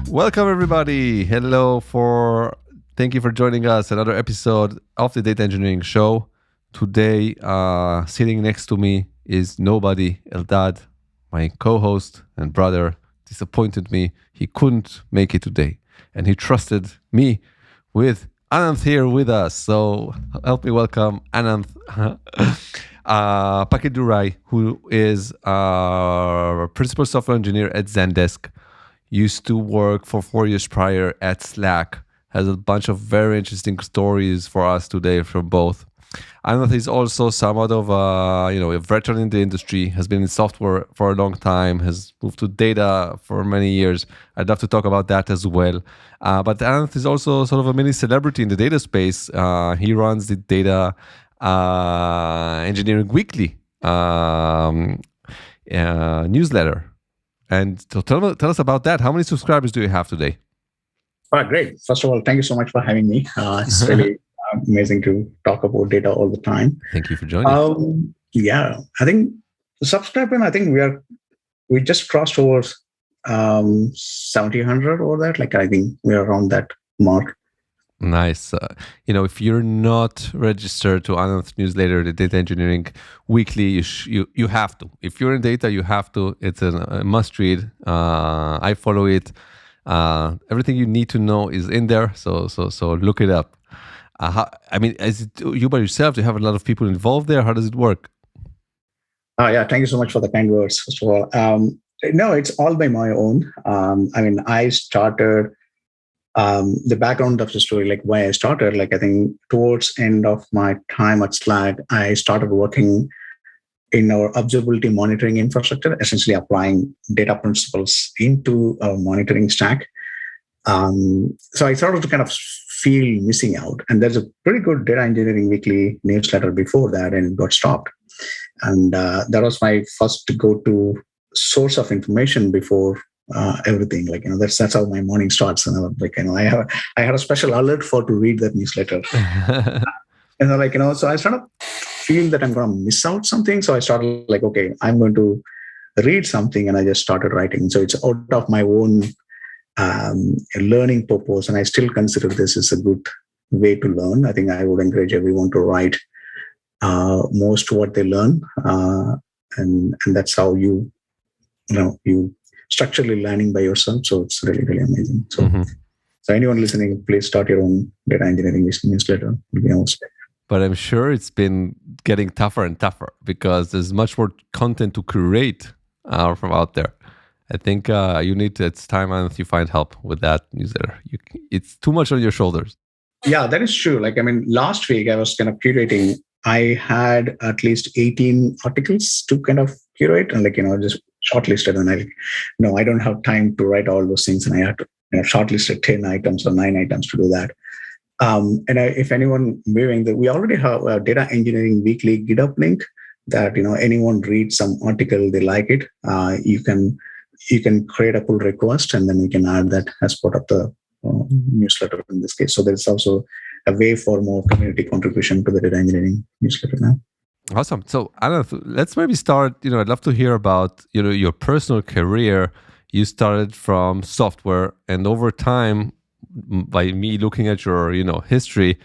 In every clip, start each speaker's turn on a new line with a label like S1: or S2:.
S1: Welcome everybody. Thank you for joining us. Another episode of the Data Engineering Show. Today, sitting next to me is nobody, Eldad, my co-host and brother. Disappointed me. He couldn't make it today, and he trusted me with Ananth here with us. So help me welcome Ananth Packkildurai, who is principal software engineer at Zendesk. Used to work for 4 years prior at Slack. Has a bunch of very interesting stories for us today from both. Ananth is also somewhat of a veteran in the industry, has been in software for a long time, has moved to data for many years. I'd love to talk about that as well. But Ananth is also sort of a mini celebrity in the data space. He runs the Data Engineering Weekly newsletter. And so tell us about that. How many subscribers do you have today?
S2: Great. First of all, thank you so much for having me. It's really amazing to talk about data all the time.
S1: Thank you for joining.
S2: Yeah, I think subscribing, we just crossed over 1,700 or that. I think we're around that mark.
S1: Nice. If you're not registered to Ananth newsletter, the Data Engineering Weekly, you have to. If you're in data, you have to. It's a must read. I follow it. Everything you need to know is in there. So look it up. Is it you by yourself? Do you have a lot of people involved there? How does it work?
S2: Yeah, thank you so much for the kind words. First of all, no, it's all by my own. I started. The background of the story, why I started, I think towards end of my time at Slack, I started working in our observability monitoring infrastructure, essentially applying data principles into our monitoring stack. So I started to kind of feel missing out. And there's a pretty good Data Engineering Weekly newsletter before that, and it got stopped. And that was my first go-to source of information before everything. That's how my morning starts. And I had a special alert to read that newsletter. So I started feeling that I'm going to miss out something. So I started okay, I'm going to read something, and I just started writing. So it's out of my own learning purpose, and I still consider this is a good way to learn. I think I would encourage everyone to write most what they learn, and that's how you structurally learning by yourself. So it's really, really amazing. So, So anyone listening, please start your own data engineering newsletter.
S1: But I'm sure it's been getting tougher and tougher because there's much more content to curate from out there. I think it's time you find help with that newsletter. It's too much on your shoulders.
S2: Yeah, that is true. Last week I was kind of curating. I had at least 18 articles to kind of curate and just shortlisted, and I don't have time to write all those things, and I had to shortlisted 10 items or 9 items to do that. If anyone viewing that, we already have a Data Engineering Weekly GitHub link that anyone reads some article, they like it, you can create a pull request, and then we can add that as part of the newsletter in this case. So there's also a way for more community contribution to the data engineering newsletter now.
S1: Awesome. So, Ananth, let's maybe start. I'd love to hear about your personal career. You started from software, and over time, by me looking at your history,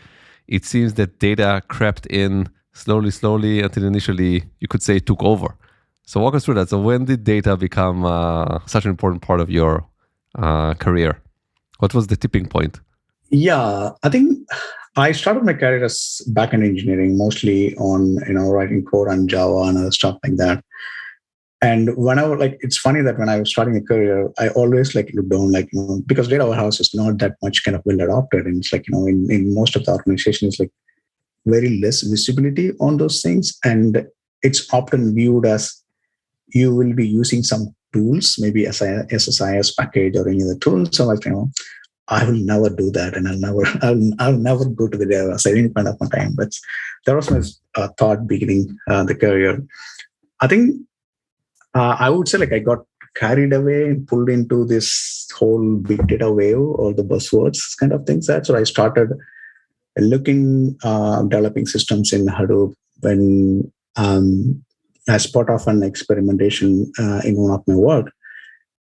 S1: it seems that data crept in slowly until initially you could say it took over. So walk us through that. So when did data become such an important part of your career? What was the tipping point?
S2: Yeah, I think I started my career as backend engineering, mostly on writing code on Java and other stuff like that. And when I was it's funny that when I was starting a career, I always looked down, because data warehouse is not that much kind of well adopted, and it's in most of the organization, it's very less visibility on those things, and it's often viewed as you will be using some tools, maybe SSIS package or any other tool. So I will never do that, and I'll never go to the data at any point of my time. But that was my thought beginning the career. I think I would say I got carried away and pulled into this whole big data wave or the buzzwords kind of things. That's where I started looking, developing systems in Hadoop when as part of an experimentation in one of my work,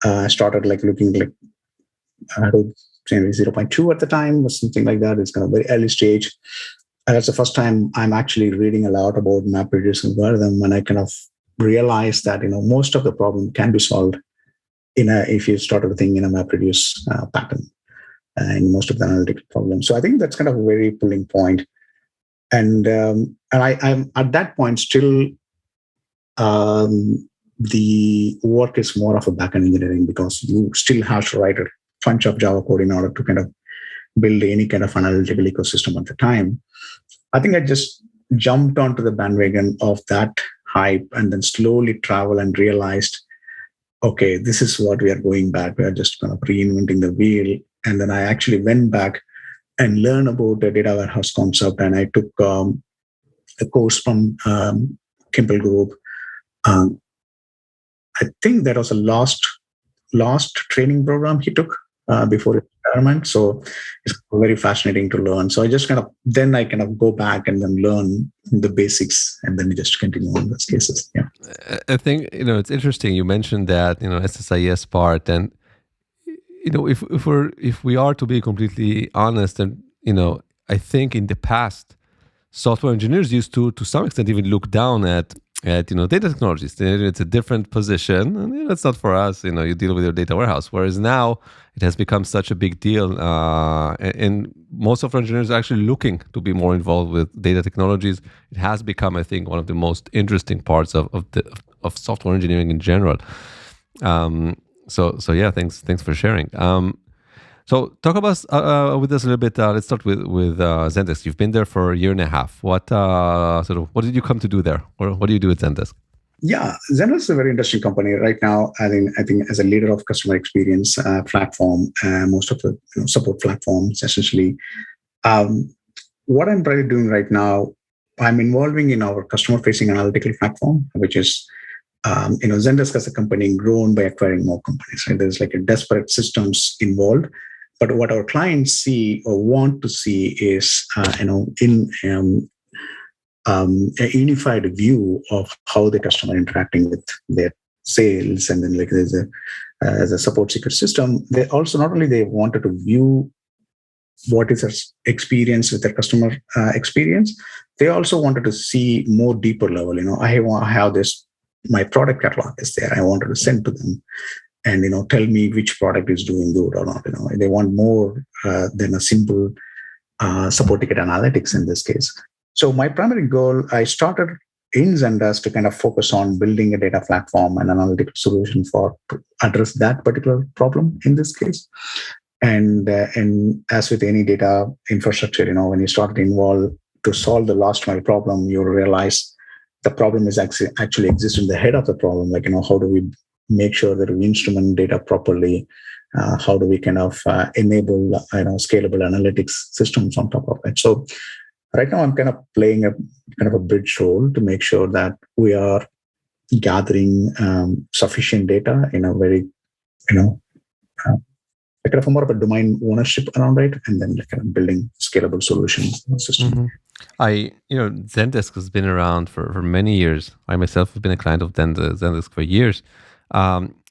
S2: I started looking Hadoop maybe 0.2 at the time or something like that. It's kind of very early stage. And that's the first time I'm actually reading a lot about MapReduce algorithm, and I kind of realized that most of the problem can be solved if you start everything in a MapReduce pattern in most of the analytics problems. So I think that's kind of a very pulling point. And I'm at that point still. The work is more of a backend engineering because you still have to write a bunch of Java code in order to kind of build any kind of analytical ecosystem at the time. I think I just jumped onto the bandwagon of that hype and then slowly travel and realized, okay, this is what we are going back. We are just kind of reinventing the wheel. And then I actually went back and learned about the data warehouse concept. And I took a course from Kimball Group. I think that was a last training program he took before his retirement. So it's very fascinating to learn. So I just kind of go back and then learn the basics and then just continue on those cases. Yeah.
S1: I think, it's interesting. You mentioned that, SSIS part, and, if we are to be completely honest, and, I think in the past, software engineers used to some extent even look down at data technologies. It's a different position, and it's not for us. You deal with your data warehouse. Whereas now it has become such a big deal, and most software engineers are actually looking to be more involved with data technologies. It has become, I think, one of the most interesting parts of software engineering in general. So yeah, thanks for sharing. So talk about with us a little bit. Let's start with Zendesk. You've been there for a year and a half. What did you come to do there, or what do you do at Zendesk?
S2: Yeah, Zendesk is a very interesting company right now. I think as a leader of customer experience platform, most of the support platforms essentially. What I'm really doing right now, I'm involving in our customer-facing analytical platform, which is Zendesk as a company grown by acquiring more companies. Right? There's like a desperate systems involved. But what our clients see or want to see is, a unified view of how the customer interacting with their sales, and then like as a support secret system. They also not only they wanted to view what is their experience with their customer experience, they also wanted to see more deeper level. I have this, my product catalog is there. I wanted to send to them. And tell me which product is doing good or not. They want more than a simple support ticket analytics in this case. So my primary goal, I started in Zendesk to kind of focus on building a data platform and analytical solution to address that particular problem in this case. And as with any data infrastructure, when you start involved to solve the last mile problem, you realize the problem is actually exists in the head of the problem. Like how do we make sure that we instrument data properly? How do we kind of enable scalable analytics systems on top of it? So right now I'm kind of playing a kind of a bridge role to make sure that we are gathering sufficient data in a very kind of more of a domain ownership around it, and then kind of building scalable solutions system.
S1: Zendesk has been around for many years. I myself have been a client of Zendesk for years.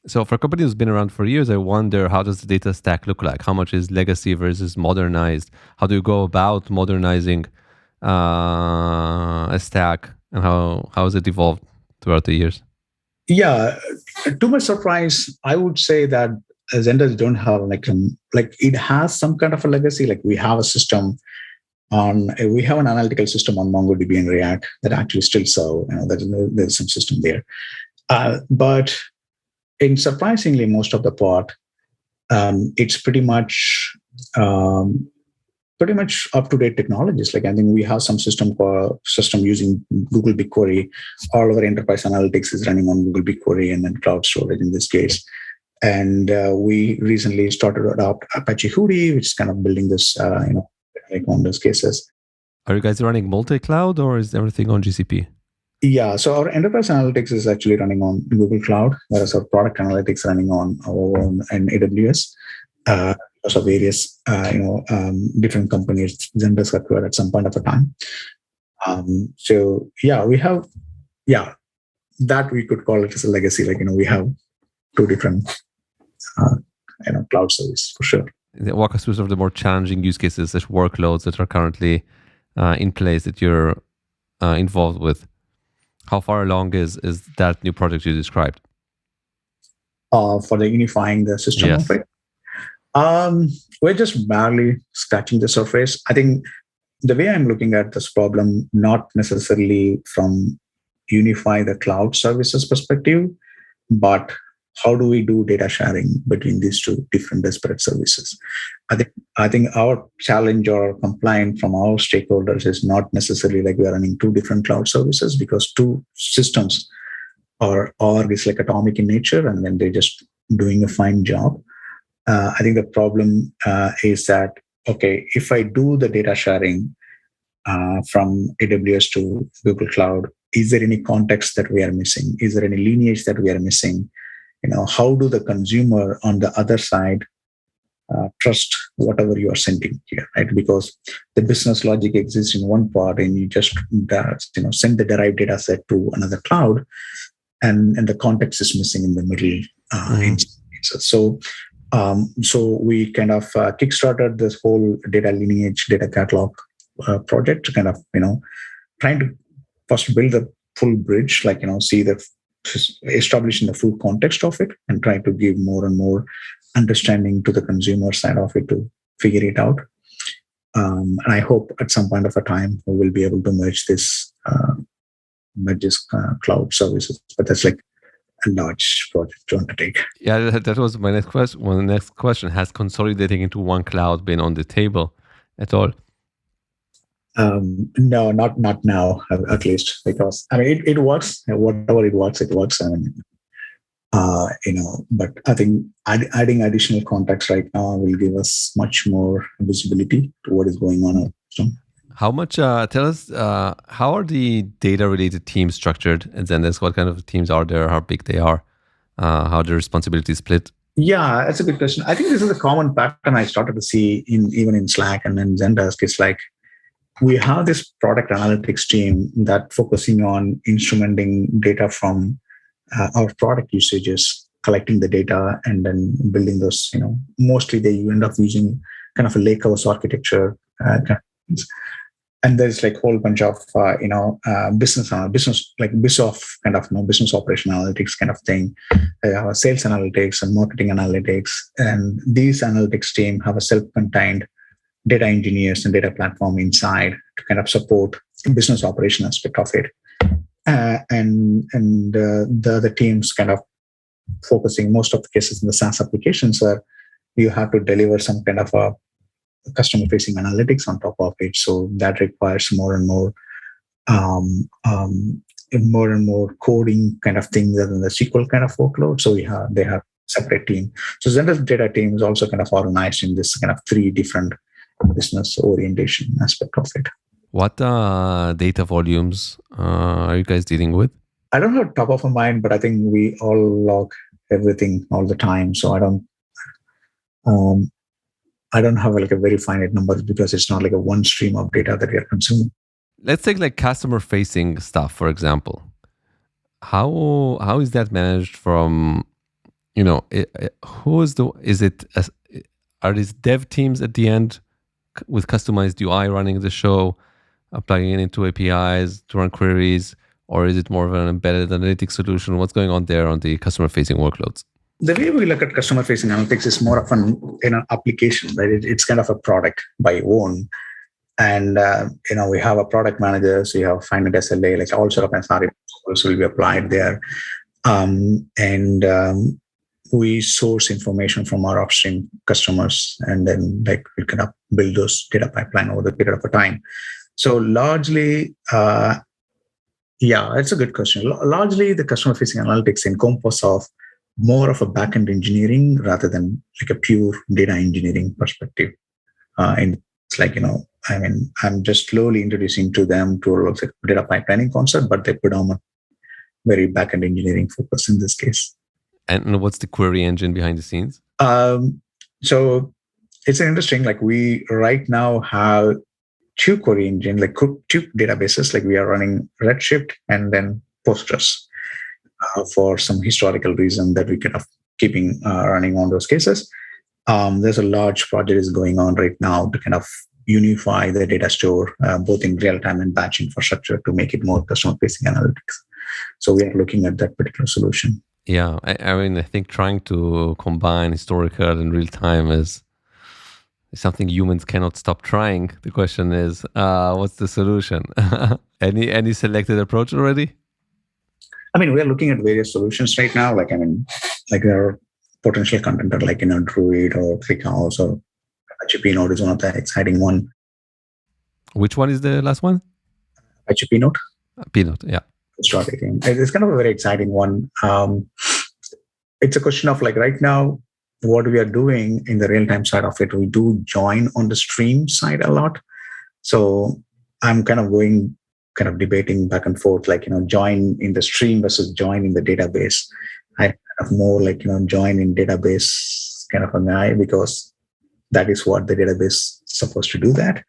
S1: So for a company who's been around for years, I wonder, how does the data stack look like? How much is legacy versus modernized? How do you go about modernizing a stack, and how has it evolved throughout the years?
S2: Yeah, to my surprise, I would say that Zendesk don't have like it has some kind of a legacy. Like we have a system we have an analytical system on MongoDB and React that actually still serve. There's some system there, but in surprisingly most of the part, it's pretty much up-to-date technologies. Like I think we have some system using Google BigQuery. All of our enterprise analytics is running on Google BigQuery and then cloud storage in this case. And we recently started to adopt Apache Hudi, which is kind of building this, like on those cases.
S1: Are you guys running multi-cloud, or is everything on GCP?
S2: Yeah, so our enterprise analytics is actually running on Google Cloud, whereas our product analytics running on our own and AWS. Because of various, different companies Zendesk acquired at some point of a time. So yeah, we have, that we could call it as a legacy. Like we have two different cloud service for sure.
S1: Walk us through some of the more challenging use cases, such workloads that are currently in place that you're involved with. How far along is that new project you described?
S2: For the unifying the system
S1: Yes.
S2: of it, we're just barely scratching the surface. I think the way I'm looking at this problem, not necessarily from unify the cloud services perspective, but how do we do data sharing between these two different disparate services? I think our challenge or complaint from our stakeholders is not necessarily like we are running two different cloud services, because two systems or org is like atomic in nature, and then they're just doing a fine job. I think the problem is that, okay, if I do the data sharing from AWS to Google Cloud, is there any context that we are missing? Is there any lineage that we are missing? How do the consumer on the other side trust whatever you are sending here, right? Because the business logic exists in one part, and you just send the derived data set to another cloud, and the context is missing in the middle. So we kind of kickstarted this whole data lineage, data catalog project to kind of trying to first build the full bridge, see the establishing the full context of it, and try to give more and more understanding to the consumer side of it to figure it out. And I hope at some point of a time we will be able to merge this cloud services, but that's like a large project to undertake.
S1: Yeah, that was my next question. Well, the next question: has consolidating into one cloud been on the table at all?
S2: No, not now, at least, because it works. Whatever it works, it works. But I think adding additional context right now will give us much more visibility to what is going on in the system.
S1: How much? Tell us, how are the data-related teams structured at Zendesk? What kind of teams are there? How big they are? How the responsibilities split?
S2: Yeah, that's a good question. I think this is a common pattern I started to see even in Slack and then Zendesk. It's like we have this product analytics team that focusing on instrumenting data from our product usages, collecting the data, and then building those. Mostly they end up using kind of a lakehouse architecture. And there's like a whole bunch of business like BizOff kind of business operation analytics kind of thing, sales analytics and marketing analytics, and these analytics team have a self-contained data engineers and data platform inside to kind of support business operation aspect of it, and the other teams kind of focusing most of the cases in the SaaS applications where you have to deliver some kind of a customer-facing analytics on top of it. So that requires more and more coding kind of things than the SQL kind of workload. So they have separate team. So Zendesk data team is also kind of organized in this kind of three different business orientation aspect of it.
S1: What data volumes are you guys dealing with?
S2: I don't have top of mind, but I think we all log everything all the time. So I don't have like a very finite number, because it's not like a one stream of data that we are consuming.
S1: Let's take like customer facing stuff, for example. How is that managed from, are these dev teams at the end with customized UI running the show, plugging it into APIs to run queries, or is it more of an embedded analytics solution? What's going on there on the customer facing workloads?
S2: The way we look at customer-facing analytics is more of an application, right? It's kind of a product by own, and we have a product manager, so you have finite SLA, like all sort of SRE will be applied there, and we source information from our upstream customers, and then like we kind of build those data pipeline over the period of a time. So largely, it's a good question. Largely, the customer-facing analytics encompass of more of a back-end engineering rather than like a pure data engineering perspective. And it's like, I'm just slowly introducing to them to a data pipelining concept, but they predominant very back-end engineering focus in this case.
S1: And what's the query engine behind the scenes?
S2: So it's interesting, like we right now have two query engine, like two databases, like we are running Redshift and then Postgres. For some historical reason that we kind of keeping running on those cases. There's a large project is going on right now to kind of unify the data store, both in real time and batch infrastructure to make it more customer facing analytics. So we are looking at that particular solution.
S1: Yeah, I mean, I think trying to combine historical and real time is something humans cannot stop trying. The question is, what's the solution? Any selected approach already?
S2: I mean, we are looking at various solutions right now. Like there are potential contender like Druid or ClickHouse or HP Node is one of the exciting one.
S1: Which one is the last one?
S2: HP Node.
S1: Peanut, yeah.
S2: It's kind of a very exciting one. It's a question of like right now, what we are doing in the real-time side of it, we do join on the stream side a lot. So I'm kind of debating back and forth, like, join in the stream versus join in the database. I kind of more like, join in database kind of a guy, because that is what the database is supposed to do that.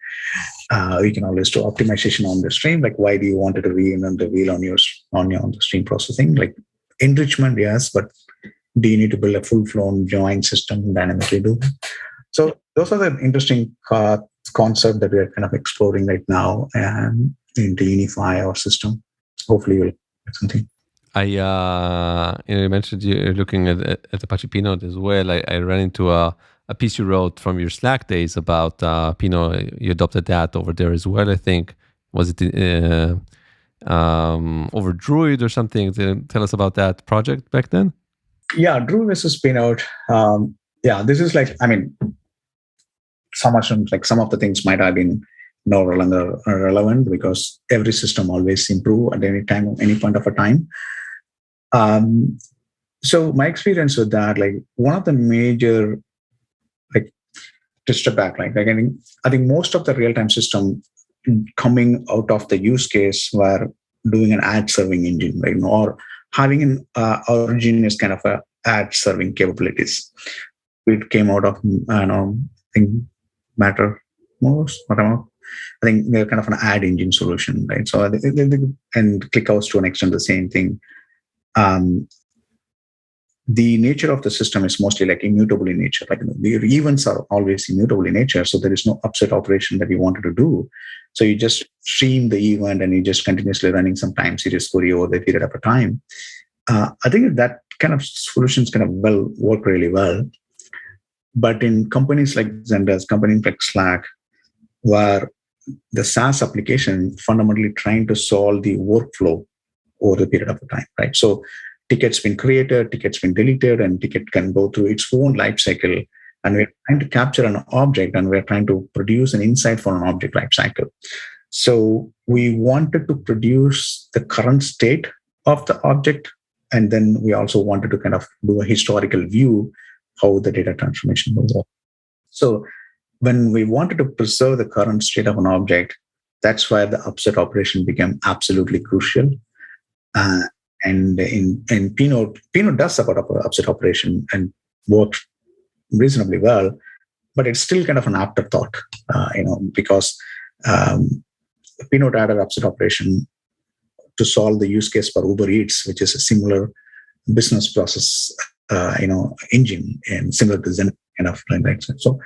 S2: You can always do optimization on the stream. Like, why do you want it to reinvent the wheel on the stream processing? Like enrichment, yes, but do you need to build a full-blown join system dynamically do? So those are the interesting concept that we are kind of exploring right now and to unify our system. Hopefully you'll get something.
S1: You mentioned you're looking at Apache Pinot as well. I ran into a piece you wrote from your Slack days about Pinot. You adopted that over there as well, I think. Was it Overdruid or something? Tell us about that project back then.
S2: Yeah, Druid versus Pinot. This is like, I mean, some of the things might have been no longer relevant because every system always improve at any time, any point of a time. So my experience with that, like one of the major, like to step back, I think most of the real-time system coming out of the use case were doing an ad serving engine, right? Or having an origin is kind of a ad serving capabilities. It came out of, I think Mattermost, whatever. I think they're kind of an ad engine solution, right? So, and ClickHouse to an extent the same thing. The nature of the system is mostly like immutable in nature. Like the events are always immutable in nature, so there is no upset operation that you wanted to do. So you just stream the event and you just continuously running some series query over the period of a time. I think that kind of solutions kind of work really well. But in companies like Zendesk, companies like Slack, where the SaaS application fundamentally trying to solve the workflow over the period of time, right? So tickets been created, tickets been deleted, and ticket can go through its own life cycle. And we're trying to capture an object and we're trying to produce an insight for an object life cycle. So we wanted to produce the current state of the object. And then we also wanted to kind of do a historical view how the data transformation will work. So when we wanted to preserve the current state of an object, that's where the upset operation became absolutely crucial. And in Pinot does support upset operation and works reasonably well, but it's still kind of an afterthought, because Pinot added upset operation to solve the use case for Uber Eats, which is a similar business process, engine and similar to Zen kind of like. So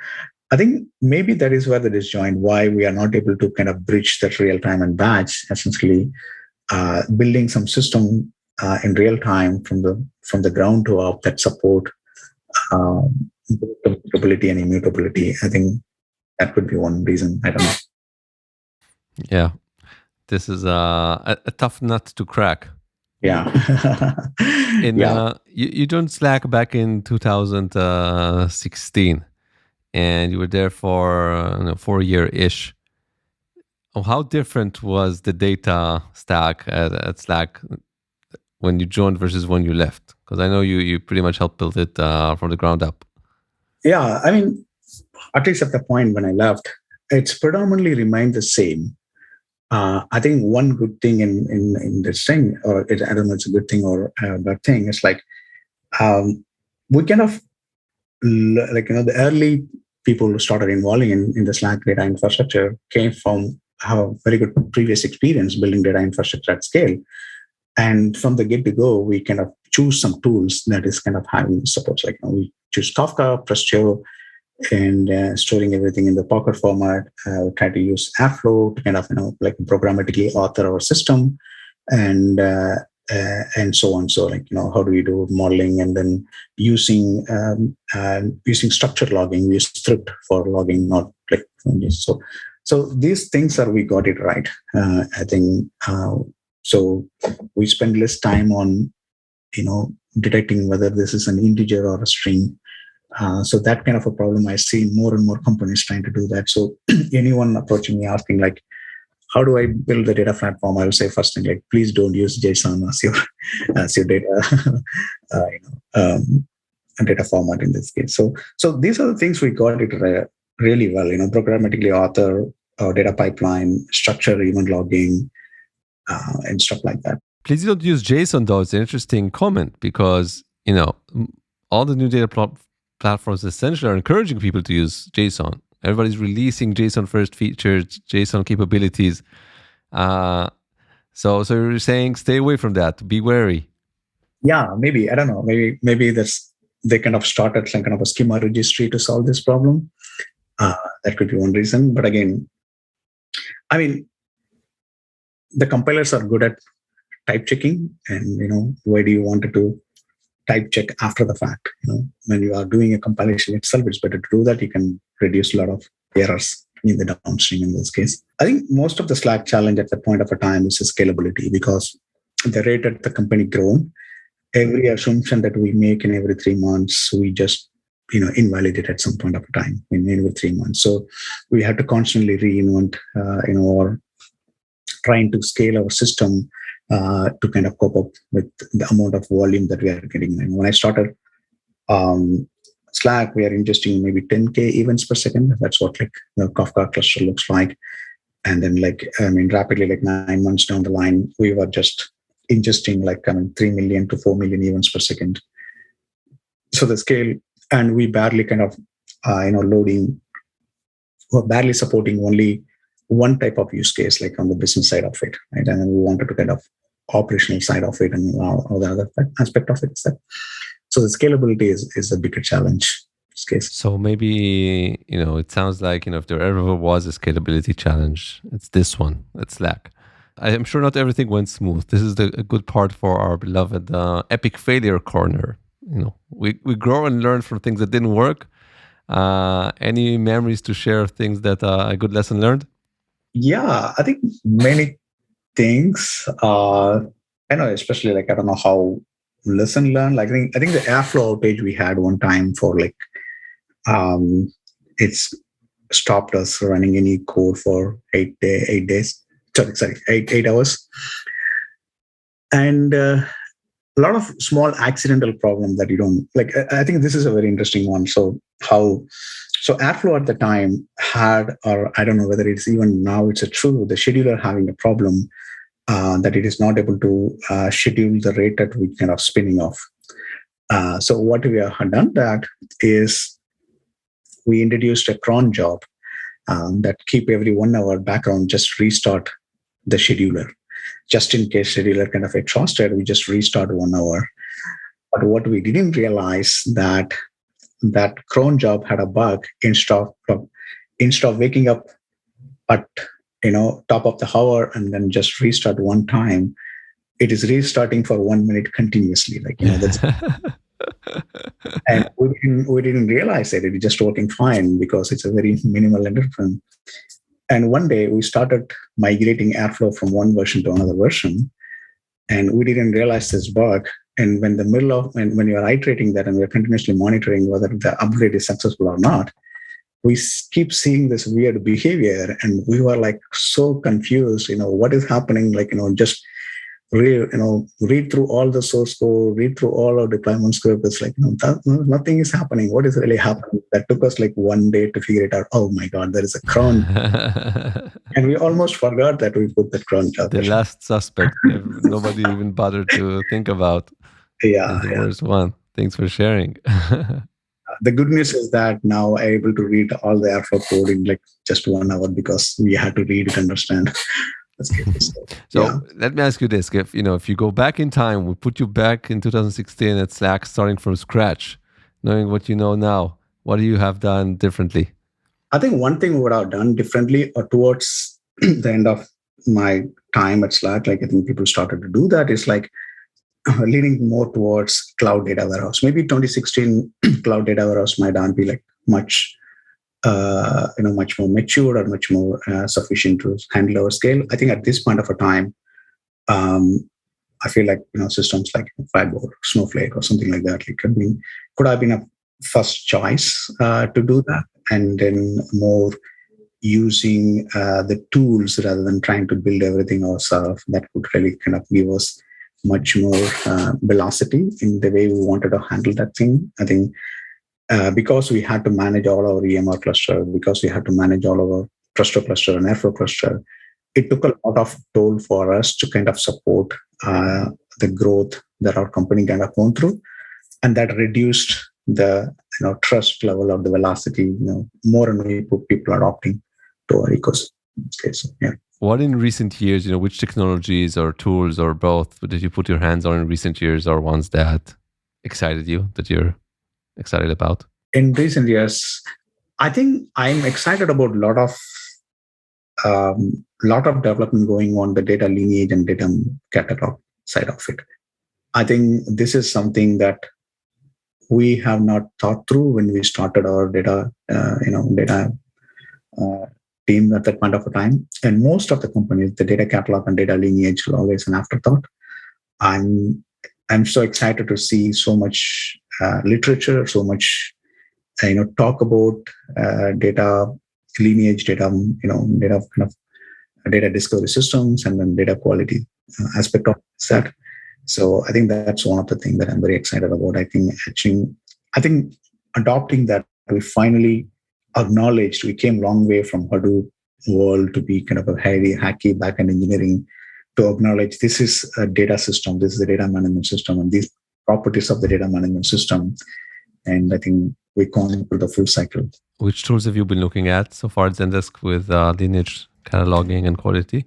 S2: I think maybe that is where the disjoint, why we are not able to kind of bridge that real time and batch, essentially building some system in real time from the ground to up that support mutability and immutability. I think that could be one reason. I don't know.
S1: Yeah, this is a tough nut to crack.
S2: Yeah.
S1: You joined Slack back in 2016, and you were there for 4 year-ish. How different was the data stack at Slack when you joined versus when you left? Because I know you pretty much helped build it from the ground up.
S2: Yeah, I mean, at least at the point when I left, it's predominantly remained the same. I think one good thing in this thing, or I don't know, it's a good thing or a bad thing. It's like we kind of the early people who started involving in the Slack data infrastructure have a very good previous experience building data infrastructure at scale. And from the get-to-go, we kind of choose some tools that is kind of having support. Like we choose Kafka, Presto, and storing everything in the Pocket format. We try to use Airflow to kind of like programmatically author our system, and so on. So like how do we do modeling, and then using structured logging. We use script for logging, not like so. So these things are we got it right. I think so. We spend less time on detecting whether this is an integer or a string. So that kind of a problem I see more and more companies trying to do that. So anyone approaching me asking like, how do I build the data platform? I will say first thing like, please don't use JSON as your data data format in this case. So these are the things we got it really well. Programmatically author, data pipeline, structure, event logging, and stuff like that.
S1: Please don't use JSON though. It's an interesting comment because all the new data platforms essentially are encouraging people to use JSON. Everybody's releasing JSON first features, JSON capabilities. So you're saying stay away from that. Be wary.
S2: Yeah, maybe I don't know. Maybe they kind of started some kind of a schema registry to solve this problem. That could be one reason. But again, I mean, the compilers are good at type checking, and why do you want to type check after the fact? When you are doing a compilation itself, it's better to do that. You can reduce a lot of errors in the downstream in this case. I think most of the Slack challenge at that point of a time is scalability, because the rate at the company grown, every assumption that we make in every 3 months, we just invalidate at some point of a time in every 3 months. So we have to constantly reinvent, or trying to scale our system to kind of cope up with the amount of volume that we are getting. And when I started Slack, we are ingesting maybe 10K events per second. That's what like the Kafka cluster looks like. And then rapidly, like 9 months down the line, we were just ingesting like 3 million to 4 million events per second. So the scale, and we barely kind of loading, or barely supporting only one type of use case, like on the business side of it, right? And then we wanted to kind of operational side of it, and all the other aspect of it. So the scalability is a bigger challenge in this case.
S1: So maybe it sounds like if there ever was a scalability challenge, it's this one. It's Slack. I am sure not everything went smooth. This is a good part for our beloved epic failure corner. We grow and learn from things that didn't work. Any memories to share of things that a good lesson learned?
S2: Yeah, I think many things. I know, especially like I don't know how lesson learned. Like I think the Airflow outage we had one time for like it's stopped us running any code for 8 days. Sorry, 8 hours, and a lot of small accidental problem that you don't like. I think this is a very interesting one. So Airflow at the time had, or I don't know whether it's even now it's a true, the scheduler having a problem that it is not able to schedule the rate at which kind of spinning off. So what we have done that is we introduced a cron job that keep every 1 hour background, just restart the scheduler. Just in case scheduler kind of exhausted, we just restart 1 hour. But what we didn't realize that cron job had a bug. Instead of waking up at top of the hour and then just restart one time, it is restarting for 1 minute continuously. Like that's and we didn't realize it. It is just working fine because it's a very minimal interference. And one day we started migrating Airflow from one version to another version, and we didn't realize this bug. And when when you are iterating that and we are continuously monitoring whether the upgrade is successful or not, we keep seeing this weird behavior, and we were like so confused. What is happening? Like just read through all the source code, read through all our deployment script. It's like nothing is happening. What is really happening? That took us like 1 day to figure it out. Oh my god, there is a cron, and we almost forgot that we put that cron.
S1: The last suspect. Nobody even bothered to think about.
S2: Yeah,
S1: the worst one. Thanks for sharing.
S2: The good news is that now I'm able to read all the Airflow code in like just 1 hour because we had to read it, understand.
S1: So let me ask you this: if you go back in time, we put you back in 2016 at Slack, starting from scratch, knowing what you know now, What do you have done differently?
S2: I think one thing what I've done differently towards the end of my time at Slack, like I think people started to do that, is like leaning more towards cloud data warehouse. Maybe 2016 cloud data warehouse might not be like much, much more mature or much more sufficient to handle our scale. I think at this point of a time, I feel like systems like Fireball, Snowflake, or something like that, like could have been a first choice to do that, and then more using the tools rather than trying to build everything ourselves. That could really kind of give us much more velocity in the way we wanted to handle that thing. I think because we had to manage all our EMR cluster, because we had to manage all our cluster and Airflow cluster, it took a lot of toll for us to kind of support the growth that our company kind of gone through, and that reduced the trust level of the velocity. More and more people are adopting to our ecosystem. So, yeah.
S1: What in recent years, which technologies or tools or both did you put your hands on in recent years, or ones that excited you, that you're excited about?
S2: In recent years, I think I'm excited about a lot of development going on the data lineage and data catalog side of it. I think this is something that we have not thought through when we started our data team at that point of a time. And most of the companies, the data catalog and data lineage are always an afterthought. I'm so excited to see so much literature, so much talk about data lineage, data data discovery systems, and then data quality aspect of that. So I think that's one of the things that I'm very excited about. I think adopting that, we finally acknowledged we came a long way from Hadoop world to be kind of a heavy, hacky backend engineering, to acknowledge this is a data system, this is a data management system, and these properties of the data management system. And I think we've gone through the full cycle.
S1: Which tools have you been looking at so far at Zendesk with lineage, cataloging, and quality?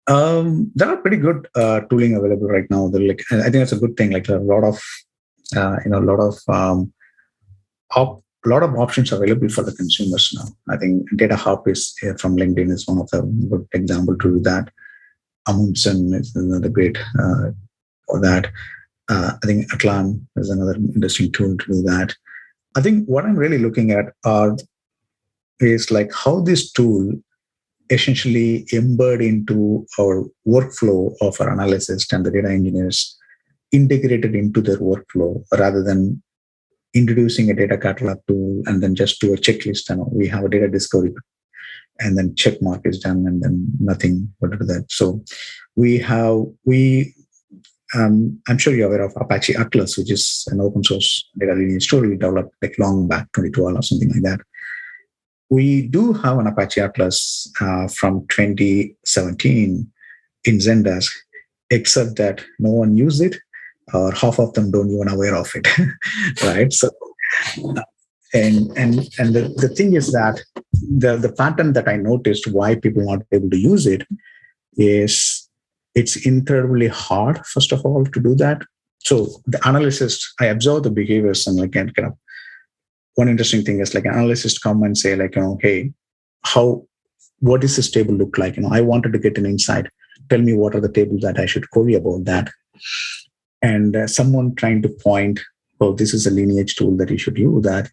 S2: There are pretty good tooling available right now. I think that's a good thing. Like a lot of options available for the consumers now. I think Data Hub is from LinkedIn is one of the good example to do that. Amundsen is another great for that. I think Atlan is another interesting tool to do that. I think what I'm really looking at is like how this tool essentially embed into our workflow of our analysts and the data engineers, integrated into their workflow rather than introducing a data catalog tool and then just do a checklist. We have a data discovery and then check mark is done and then nothing but that. So I'm sure you're aware of Apache Atlas, which is an open source data lineage tool we developed like long back, 2012 or something like that. We do have an Apache Atlas from 2017 in Zendesk, except that no one used it, or half of them don't even aware of it, right? So, and the thing is that the pattern that I noticed why people are not able to use it is it's incredibly hard, first of all, to do that. So the analysts, I observe the behaviors and like kind of one interesting thing is like analysts come and say like, hey, what does this table look like? I wanted to get an insight. Tell me what are the tables that I should query about that. And someone trying to point, oh, this is a lineage tool that you should use that.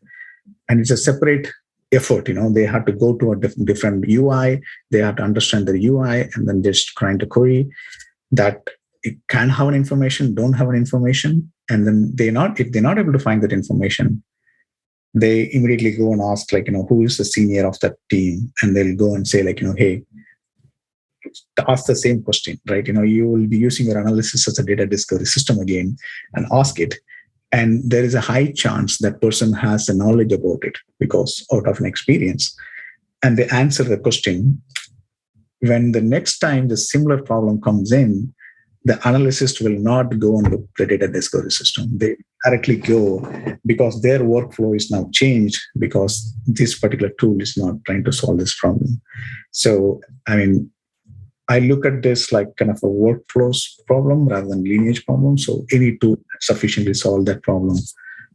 S2: And it's a separate effort. They have to go to a different UI. They have to understand the UI and then just trying to query that. It can have an information, don't have an information. And then if they're not able to find that information, they immediately go and ask like, who is the senior of that team? And they'll go and say like, hey, ask the same question, right? You will be using your analysis as a data discovery system again and ask it. And there is a high chance that person has the knowledge about it because out of an experience. And they answer the question. When the next time the similar problem comes in, the analyst will not go on the data discovery system. They directly go because their workflow is now changed because this particular tool is not trying to solve this problem. So, I look at this like kind of a workflows problem rather than lineage problem. So any tool that sufficiently solve that problem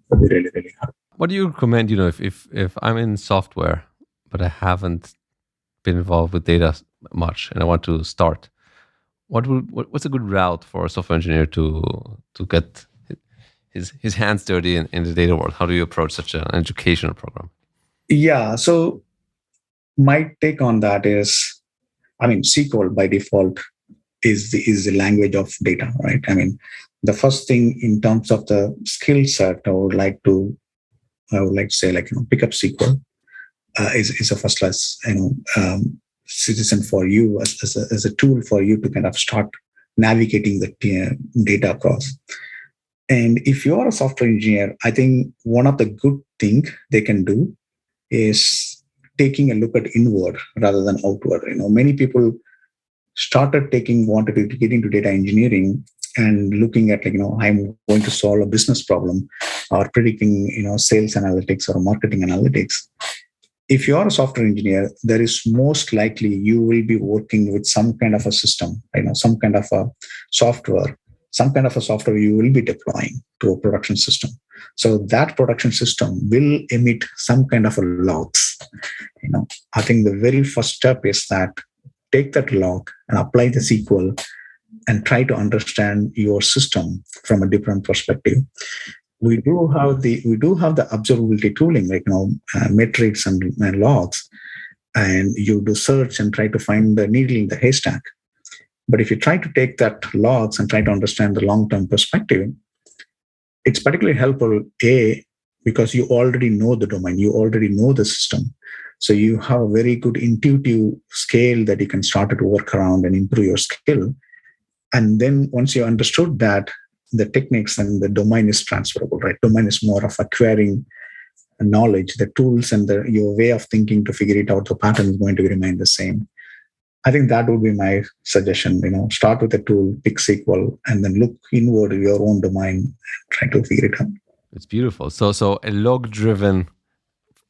S2: would be really, really hard.
S1: What do you recommend? If I'm in software, but I haven't been involved with data much, and I want to start, what's a good route for a software engineer to get his hands dirty in the data world? How do you approach such an educational program?
S2: Yeah. So my take on that is, SQL by default is the language of data, right? The first thing in terms of the skill set, I would like to say, pick up SQL is a first class, citizen for you as a tool for you to kind of start navigating the data across. And if you are a software engineer, I think one of the good things they can do is taking a look at inward rather than outward. Many people wanted to get into data engineering and looking at I'm going to solve a business problem or predicting sales analytics or marketing analytics. If you are a software engineer, there is most likely you will be working with some kind of a system, some kind of a software you will be deploying to a production system. So that production system will emit some kind of a logs. I think the very first step is that take that log and apply the SQL and try to understand your system from a different perspective. We do have the observability tooling, metrics and logs, and you do search and try to find the needle in the haystack. But if you try to take that logs and try to understand the long-term perspective, it's particularly helpful, because you already know the domain, you already know the system. So you have a very good intuitive scale that you can start to work around and improve your skill. And then once you understood that, the techniques and the domain is transferable, right? Domain is more of acquiring knowledge, the tools and your way of thinking to figure it out, the pattern is going to remain the same. I think that would be my suggestion. Start with a tool, pick SQL, and then look inward in your own domain and try to figure it out.
S1: It's beautiful. So a log-driven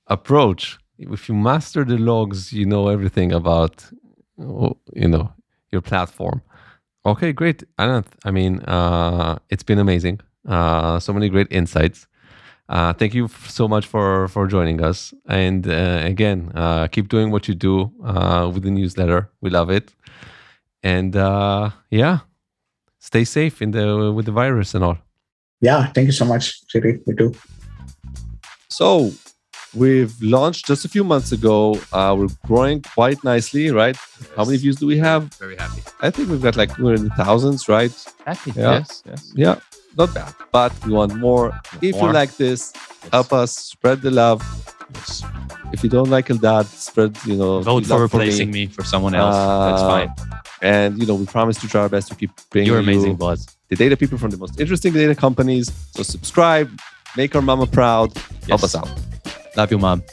S1: approach. If you master the logs, you know everything about your platform. Okay, great, Ananth. It's been amazing. So many great insights. Thank you so much for joining us. And again, keep doing what you do with the newsletter. We love it. And stay safe with the virus and all.
S2: Yeah, thank you so much, Siri. You too.
S1: So we've launched just a few months ago. We're growing quite nicely, right? How many views do we have?
S3: Very happy.
S1: I think we've got we're in the thousands, right?
S3: Happy.
S1: Yeah.
S3: Yes.
S1: Yeah, not bad. But we want more. If you like this, help us spread the love.
S3: Yes.
S1: If you don't like Eldad, spread,
S3: vote for replacing me for someone else. That's fine.
S1: And, we promise to try our best to keep bringing
S3: You're amazing, Boaz.
S1: The data people from the most interesting data companies. So subscribe, make our mama proud, help us out.
S3: Love you, Mom.